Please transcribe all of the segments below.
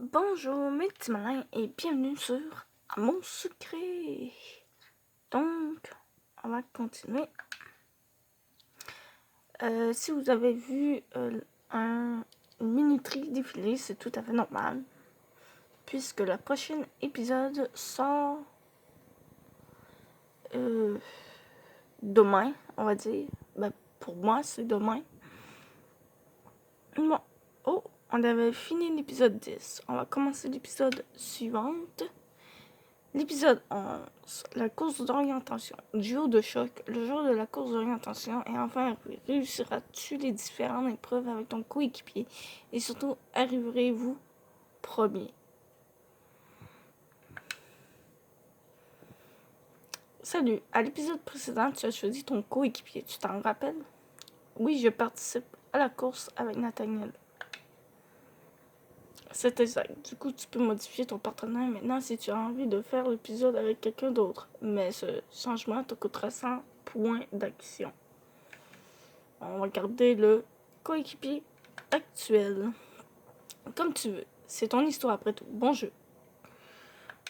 Bonjour mes petits malins et bienvenue sur À mon secret. Donc, on va continuer. Si vous avez vu une minuterie défiler, c'est tout à fait normal. Puisque le prochain épisode sort demain, on va dire. Ben, pour moi, c'est demain. Bon. Oh, on avait fini l'épisode 10. On va commencer l'épisode suivant. L'épisode 11, la course d'orientation. Duo de choc, le jour de la course d'orientation et enfin réussiras-tu les différentes épreuves avec ton coéquipier et surtout arriverez-vous premier. Salut, à l'épisode précédent tu as choisi ton coéquipier, tu t'en rappelles? Oui, je participe à la course avec Nathaniel. C'est exact. Du coup, tu peux modifier ton partenaire maintenant si tu as envie de faire l'épisode avec quelqu'un d'autre. Mais ce changement te coûtera 100 points d'action. On va garder le coéquipier actuel. Comme tu veux. C'est ton histoire après tout. Bon jeu.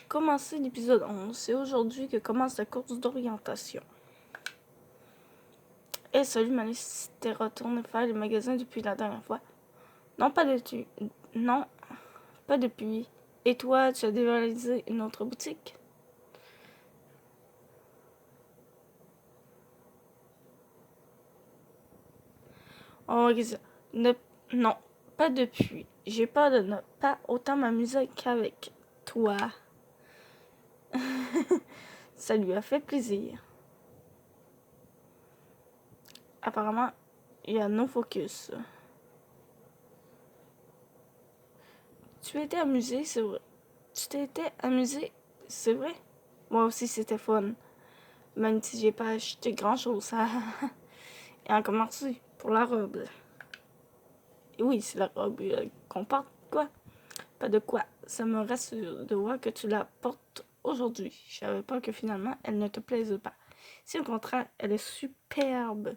Commencer l'épisode 11. C'est aujourd'hui que commence la course d'orientation. Hey, salut Malice. T'es retourné faire le magasin depuis la dernière fois? Non, pas depuis. Non, pas depuis. Et toi, tu as dévalisé une autre boutique? Oh, non, pas depuis. J'ai peur de ne pas autant m'amuser qu'avec toi. Ça lui a fait plaisir. Apparemment, il y a no focus. Tu étais amusé, c'est vrai. Tu t'étais amusé, c'est vrai. Moi aussi, c'était fun. Même si j'ai pas acheté grand-chose. Et encore merci pour la robe. Et oui, c'est la robe qu'on porte, quoi. Pas de quoi. Ça me rassure de voir que tu la portes aujourd'hui. Je savais pas que finalement, elle ne te plaise pas. Si au contraire, elle est superbe.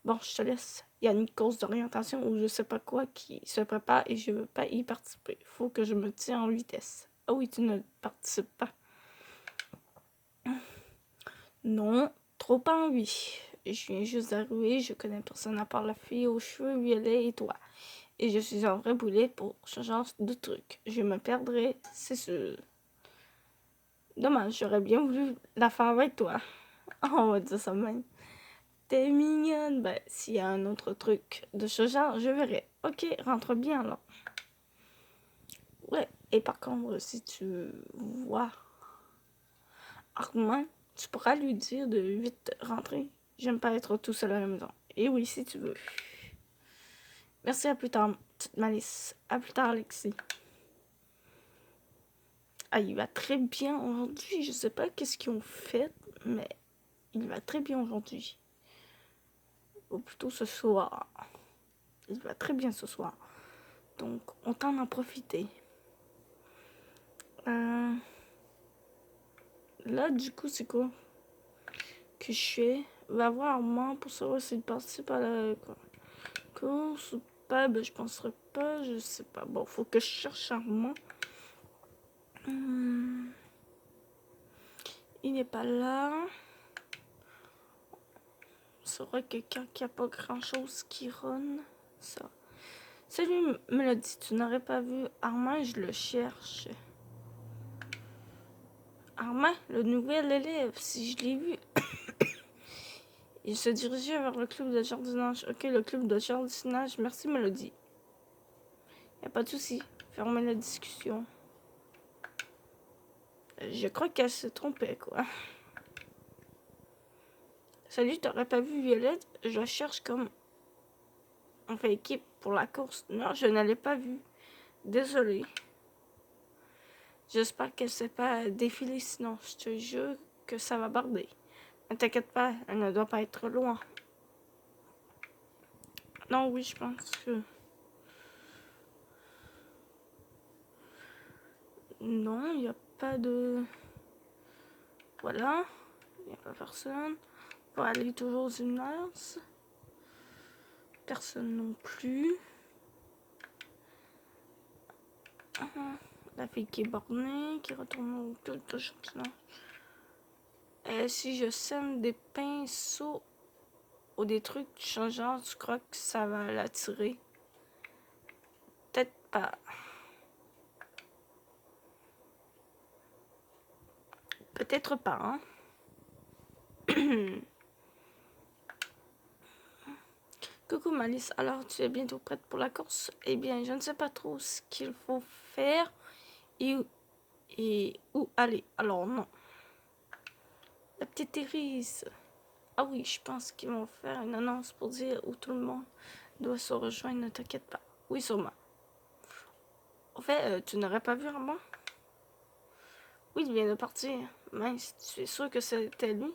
Bon, je te laisse. Il y a une course d'orientation ou je sais pas quoi qui se prépare et je veux pas y participer. Faut que je me tienne en vitesse. Ah oui, tu ne participes pas. Non, trop pas envie. Je viens juste d'arriver, je connais personne à part la fille aux cheveux violets et toi. Et je suis un vrai boulet pour ce genre de truc. Je me perdrai, c'est sûr. Dommage, j'aurais bien voulu la faire avec toi. On va dire ça même. T'es mignonne. Ben, s'il y a un autre truc de ce genre, je verrai. Ok, rentre bien là. Ouais, et par contre, si tu vois Armand, tu pourras lui dire de vite rentrer. J'aime pas être tout seul à la maison. Et oui, si tu veux. Merci, à plus tard, petite Malice. À plus tard, Alexis. Ah, il va très bien aujourd'hui. Je sais pas qu'est-ce qu'ils ont fait, mais il va très bien aujourd'hui. Ou plutôt ce soir. Il va très bien ce soir. Donc, on t'en a profité. Là, du coup, c'est quoi que je fais? Va voir Armand pour savoir s'il participe à la course ou pas. Ben, je penserais pas, je sais pas. Bon, faut que je cherche Armand. Il n'est pas là. C'est vrai que quand il n'y a pas grand-chose qui run, ça. Salut, Mélodie, tu n'aurais pas vu Armand, je le cherche. Armand, le nouvel élève, si je l'ai vu. Il se dirigeait vers le club de jardinage. Ok, le club de jardinage. Merci, Mélodie. Y a pas de souci. Fermez la discussion. Je crois qu'elle se trompait, quoi. Salut, t'aurais pas vu Violette? Je la cherche comme... On fait équipe pour la course. Non, je ne l'ai pas vue. Désolée. J'espère qu'elle sait pas défiler, sinon je te jure que ça va barder. Ne t'inquiète pas, elle ne doit pas être loin. Non, oui, je pense que... Non, il n'y a pas de... Voilà. Il n'y a pas personne. On va aller toujours au gymnase. Personne non plus. La fille qui est bornée, qui retourne au club de championnat. Si je sème des pinceaux ou des trucs changeants, tu crois que ça va l'attirer? Peut-être pas. Peut-être pas, hein? Coucou Malice, alors tu es bientôt prête pour la course? Eh bien, je ne sais pas trop ce qu'il faut faire et où aller. Alors non. La petite Iris. Ah oui, je pense qu'ils vont faire une annonce pour dire où tout le monde doit se rejoindre, ne t'inquiète pas. Oui, sûrement. En fait, tu n'aurais pas vu Armand? Oui, il vient de partir. Mince, tu es sûr que c'était lui?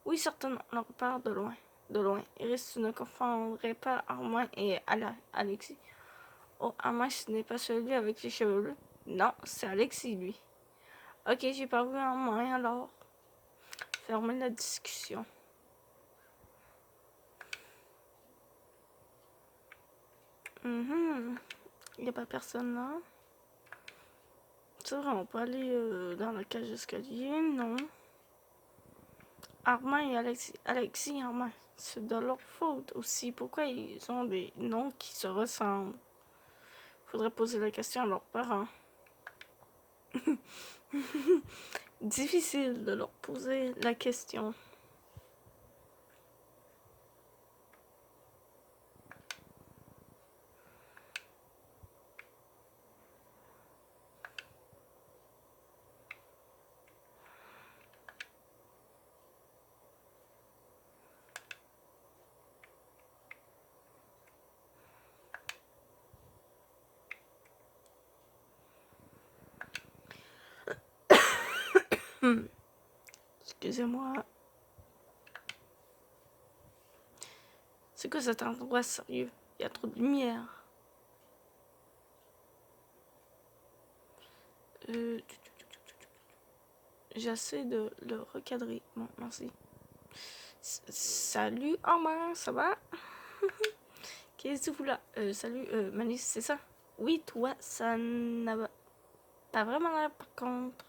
Oui, certainement. On repart de loin. De loin. Iris, tu ne confondrais pas Armand et Alexis. Oh, Armand, ce n'est pas celui avec les cheveux bleus? Non, c'est Alexis, lui. Ok, j'ai pas vu Armand, alors. Fermez la discussion. Il n'y a pas personne là. C'est vrai, on peut aller dans la cage d'escalier, non. Armand et Alexis et Armand, c'est de leur faute aussi. Pourquoi ils ont des noms qui se ressemblent? Faudrait poser la question à leurs parents. Difficile de leur poser la question. Excusez-moi. C'est quoi cet endroit sérieux? Il y a trop de lumière. J'essaie de le recadrer. Bon, merci. Salut, Armand, ça va? Qu'est-ce que vous là? Salut, Malice, c'est ça? Oui, toi, ça n'a pas vraiment l'air par contre.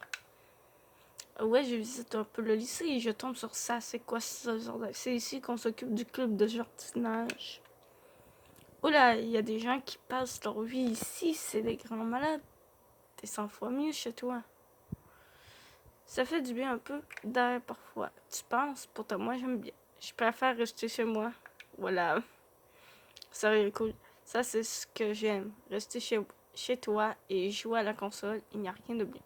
Ouais, je visite un peu le lycée et je tombe sur ça. C'est quoi ça? C'est ici qu'on s'occupe du club de jardinage. Oula, il y a des gens qui passent leur vie ici. C'est des grands malades. T'es 100 fois mieux chez toi. Ça fait du bien un peu d'air parfois. Tu penses? Pourtant, moi, j'aime bien. Je préfère rester chez moi. Voilà. Sérieux, cool. Ça, c'est ce que j'aime. Rester chez toi et jouer à la console. Il n'y a rien de bien.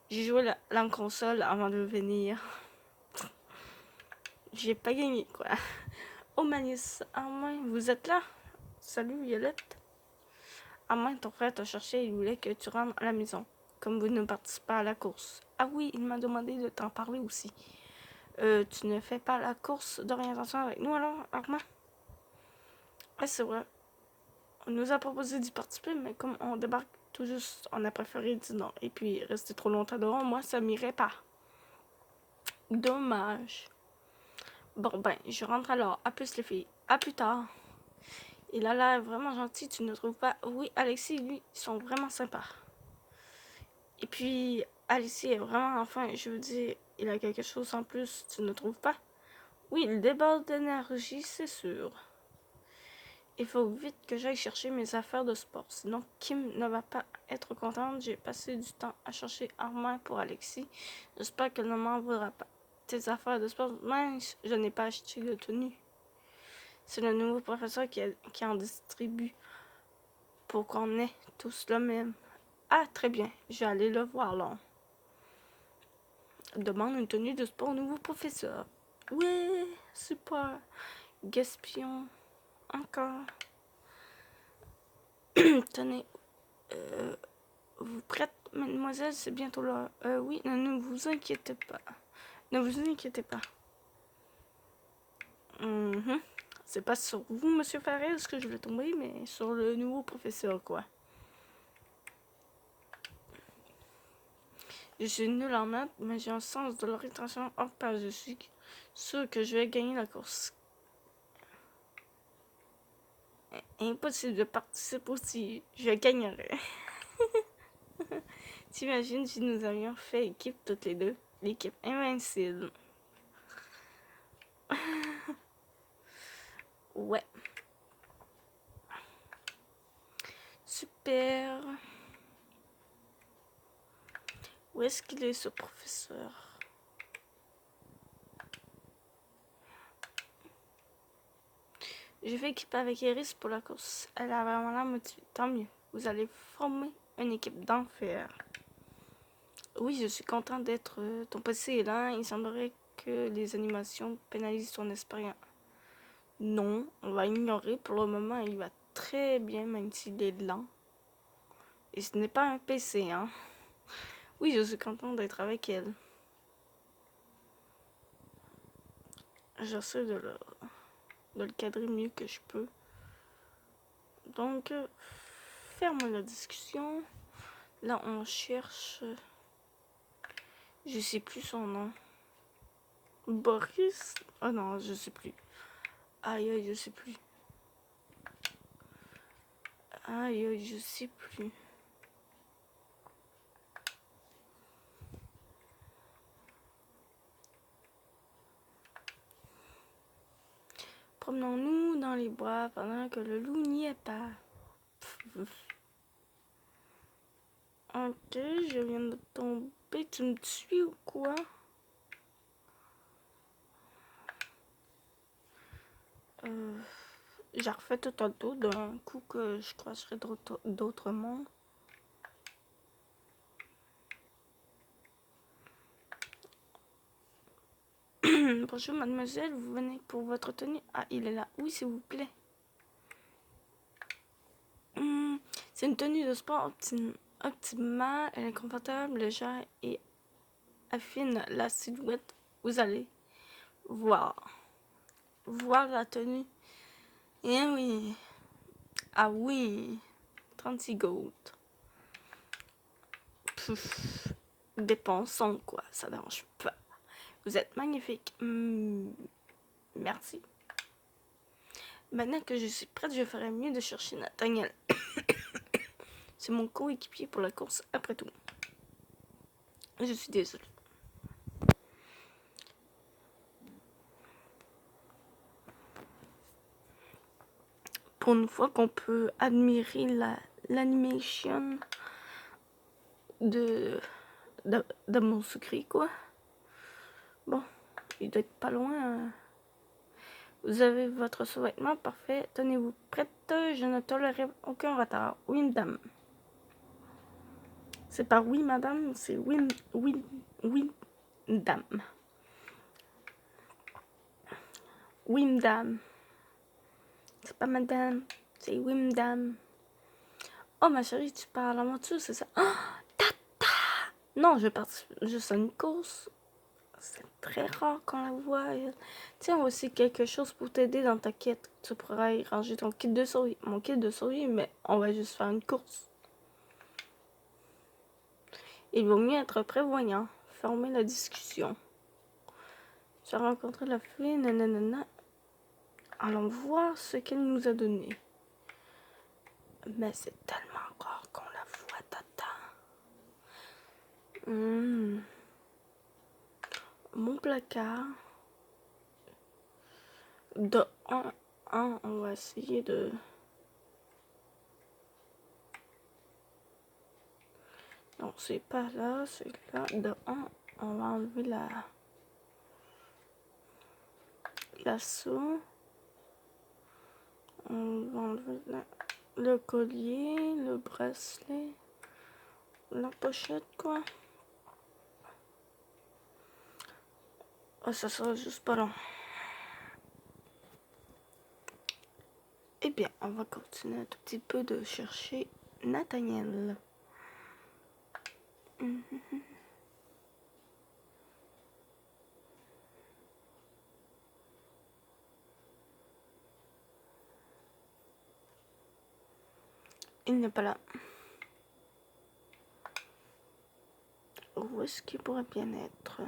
J'ai joué la console avant de venir. J'ai pas gagné, quoi. Oh, Malice, Armand, vous êtes là? Salut, Violette. Armand, ton frère t'a cherché et il voulait que tu rentres à la maison, comme vous ne participez pas à la course. Ah oui, il m'a demandé de t'en parler aussi. Tu ne fais pas la course d'orientation avec nous alors, Armand? Ouais, c'est vrai. On nous a proposé d'y participer, mais comme on débarque tout juste, on a préféré dire non. Et puis, rester trop longtemps dehors, moi, ça m'irait pas. Dommage. Bon, ben, je rentre alors. À plus, les filles. À plus tard. Il a l'air vraiment gentil, tu ne trouves pas? Oui, Alexis et lui, ils sont vraiment sympas. Et puis, Alexis est vraiment enfin, je veux dire, il a quelque chose en plus, tu ne trouves pas? Oui, il déborde d'énergie, c'est sûr. Il faut vite que j'aille chercher mes affaires de sport, sinon Kim ne va pas être contente. J'ai passé du temps à chercher Armand pour Alexis. J'espère qu'elle ne m'en voudra pas. Tes affaires de sport, mince, je n'ai pas acheté de tenue. C'est le nouveau professeur qui en distribue pour qu'on ait tous le même. Ah, très bien, je vais aller le voir là. Demande une tenue de sport au nouveau professeur. Ouais, super. Gaspillon. Encore. Tenez. Vous prête, mademoiselle? C'est bientôt l'heure. Oui, ne vous inquiétez pas. Ne vous inquiétez pas. C'est pas sur vous, monsieur Farrell, que je vais tomber, mais sur le nouveau professeur, quoi. Je suis nulle en maths, mais j'ai un sens de l'orientation hors pair. Je suis sûr que je vais gagner la course. Impossible de participer aussi. Je gagnerais. T'imagines si nous avions fait équipe toutes les deux? L'équipe invincible. Ouais. Super. Où est-ce qu'il est ce professeur? Je vais équiper avec Iris pour la course. Elle a vraiment l'air motivée. Tant mieux. Vous allez former une équipe d'enfer. Oui, je suis content d'être... ton PC est lent. Il semblerait que les animations pénalisent ton expérience. Non, on va ignorer. Pour le moment, il va très bien, même s'il est lent. Et ce n'est pas un PC, hein. Oui, je suis content d'être avec elle. J'essaie de le cadrer mieux que je peux. Donc, ferme la discussion. Là, on cherche... je sais plus son nom. Boris? Oh non, je sais plus. Aïe, aïe, je sais plus. Aïe, aïe, je sais plus. Promenons-nous dans les bois pendant que le loup n'y est pas. Ok, je viens de tomber. Tu me suis ou quoi? J'ai refait tout un tour d'un coup que je croiserai d'autres mondes. Bonjour mademoiselle, vous venez pour votre tenue? Ah, il est là. Oui, s'il vous plaît. C'est une tenue de sport optimale, elle est confortable, légère et affine la silhouette. Vous allez voir la tenue. Eh oui. Ah oui. 36 gold. Pff, dépensons quoi, ça dérange pas. Vous êtes magnifique. Merci. Maintenant que je suis prête, je ferais mieux de chercher Nathaniel. C'est mon coéquipier pour la course après tout. Je suis désolée. Pour une fois qu'on peut admirer l'animation de mon secret, quoi. Bon, il doit être pas loin. Vous avez votre sous-vêtement parfait. Tenez-vous prête. Je ne tolérerai aucun retard. Oui, madame. C'est pas oui, madame, c'est oui, madame. Oui, madame. C'est pas madame, c'est oui, madame. Oh, ma chérie, tu parles à mon dessus, c'est ça? Oh, tata! Non, je participe juste à une course. C'est très rare qu'on la voit. Tiens, voici quelque chose pour t'aider dans ta quête. Tu pourras y ranger ton kit de survie. Mon kit de survie, mais on va juste faire une course. Il vaut mieux être prévoyant. Fermer la discussion. Tu as rencontré la fille, nanana. Allons voir ce qu'elle nous a donné. Mais c'est tellement rare qu'on la voit, tata. Mon placard. De 1 1, on va essayer de... Non, c'est pas là, c'est là. De 1, on va enlever l'assaut. On va enlever le collier, le bracelet, la pochette, quoi. Oh, ça sera juste pas long. Eh bien, on va continuer un tout petit peu de chercher Nathaniel. Il n'est pas là. Où est-ce qu'il pourrait bien être?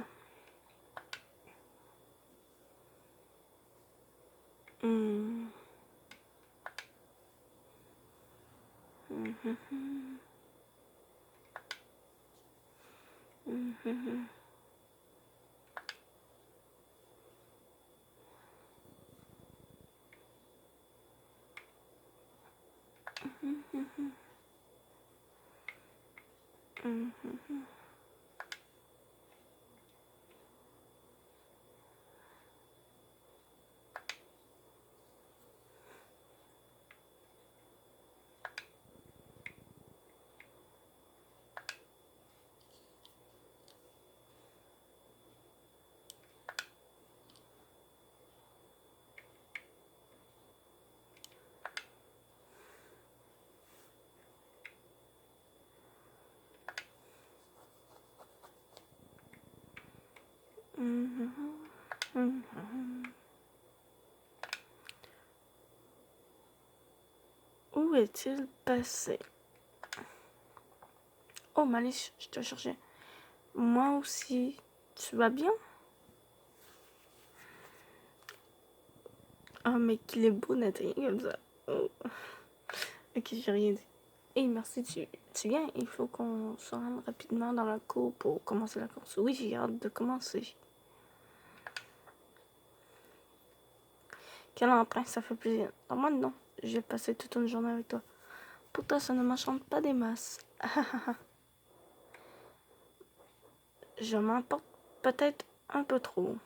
Où est-il passé? Oh, Malice, je te cherchais. Moi aussi. Tu vas bien? Ah, mais qu'il est beau, Nathalie, comme ça. Oh. Ok, j'ai rien dit. Hey, merci, tu viens? Il faut qu'on se rende rapidement dans la cour pour commencer la course. Oui, j'ai hâte de commencer. Quel emprunt, ça fait plaisir. Non, moi, non. J'ai passé toute une journée avec toi. Pourtant, ça ne m'enchante pas des masses. Je m'emporte peut-être un peu trop.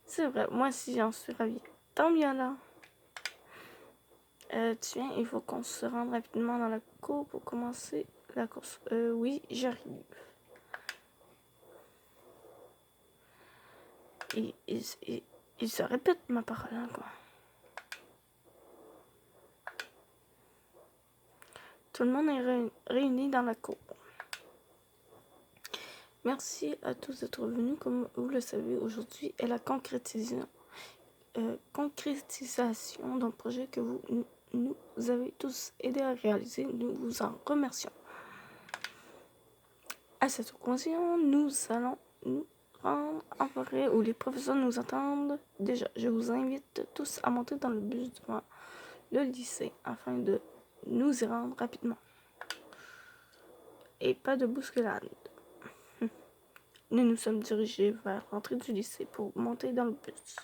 C'est vrai, moi aussi, j'en suis ravie. Tant mieux alors. Tiens, il faut qu'on se rende rapidement dans la cour pour commencer la course. Oui, j'arrive. Il se répète ma parole, hein, quoi. Tout le monde est réuni dans la cour. Merci à tous d'être venus. Comme vous le savez, aujourd'hui est la concrétisation d'un projet que vous nous avez tous aidé à réaliser. Nous vous en remercions. À cette occasion, nous allons nous rendre en forêt où les professeurs nous attendent déjà. Je vous invite tous à monter dans le bus devant le lycée afin de nous y rendre rapidement. Et pas de bousculade. Nous nous sommes dirigés vers l'entrée du lycée pour monter dans le bus.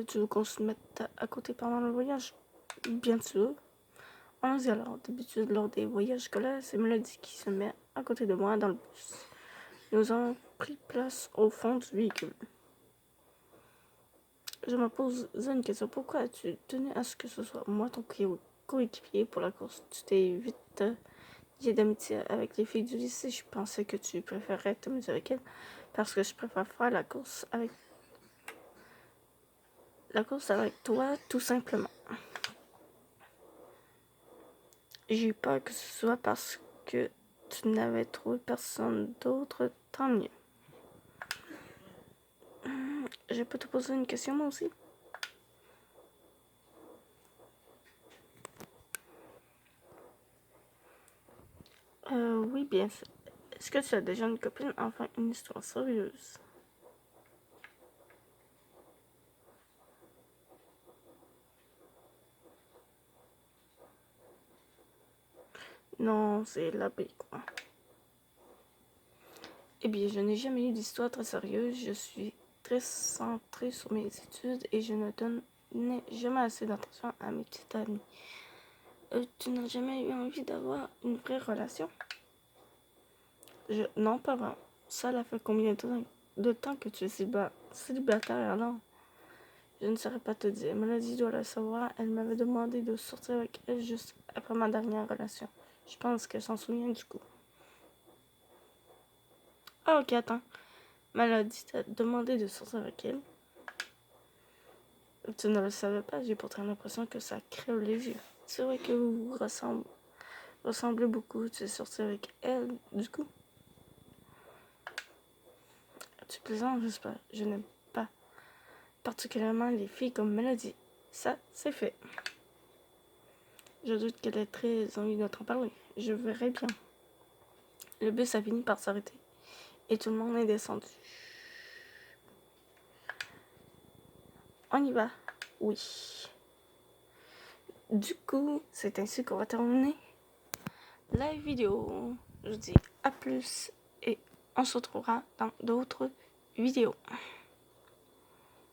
Tu veux qu'on se mette à côté pendant le voyage? Bien sûr. Allons-y alors. D'habitude, lors des voyages scolaires, c'est Mélodie qui se met à côté de moi dans le bus. Nous avons pris place au fond du véhicule. Je me pose une question. Pourquoi as-tu tenu à ce que ce soit moi ton coéquipier pour la course? Tu t'es vite lié d'amitié avec les filles du lycée. Je pensais que tu préférerais t'amuser avec elles parce que je préfère faire la course avec toi, tout simplement. J'ai eu peur que ce soit parce que tu n'avais trouvé personne d'autre, tant mieux. Je peux te poser une question, moi aussi? Oui, bien sûr. Est-ce que tu as déjà une copine? Enfin, une histoire sérieuse? Non, c'est l'abbé, quoi. Eh bien, je n'ai jamais eu d'histoire très sérieuse. Je suis très centrée sur mes études et je ne donnais jamais assez d'attention à mes petites amies. Tu n'as jamais eu envie d'avoir une vraie relation? Non, pas vraiment. Ça fait combien de temps que tu es célibataire alors? Je ne saurais pas te dire. Mélodie doit le savoir. Elle m'avait demandé de sortir avec elle juste après ma dernière relation. Je pense qu'elle s'en souvient du coup. Ah ok, attends. Mélodie t'a demandé de sortir avec elle. Tu ne le savais pas, j'ai pourtant l'impression que ça crève les yeux. C'est vrai que vous vous ressemblez beaucoup. Tu es sorti avec elle, du coup. Tu plaisantes, j'espère. Je n'aime pas particulièrement les filles comme Mélodie. Ça, c'est fait. Je doute qu'elle ait très envie de t'en parler. Je verrai bien. Le bus a fini par s'arrêter. Et tout le monde est descendu. On y va. Oui. Du coup, c'est ainsi qu'on va terminer la vidéo. Je vous dis à plus et on se retrouvera dans d'autres vidéos.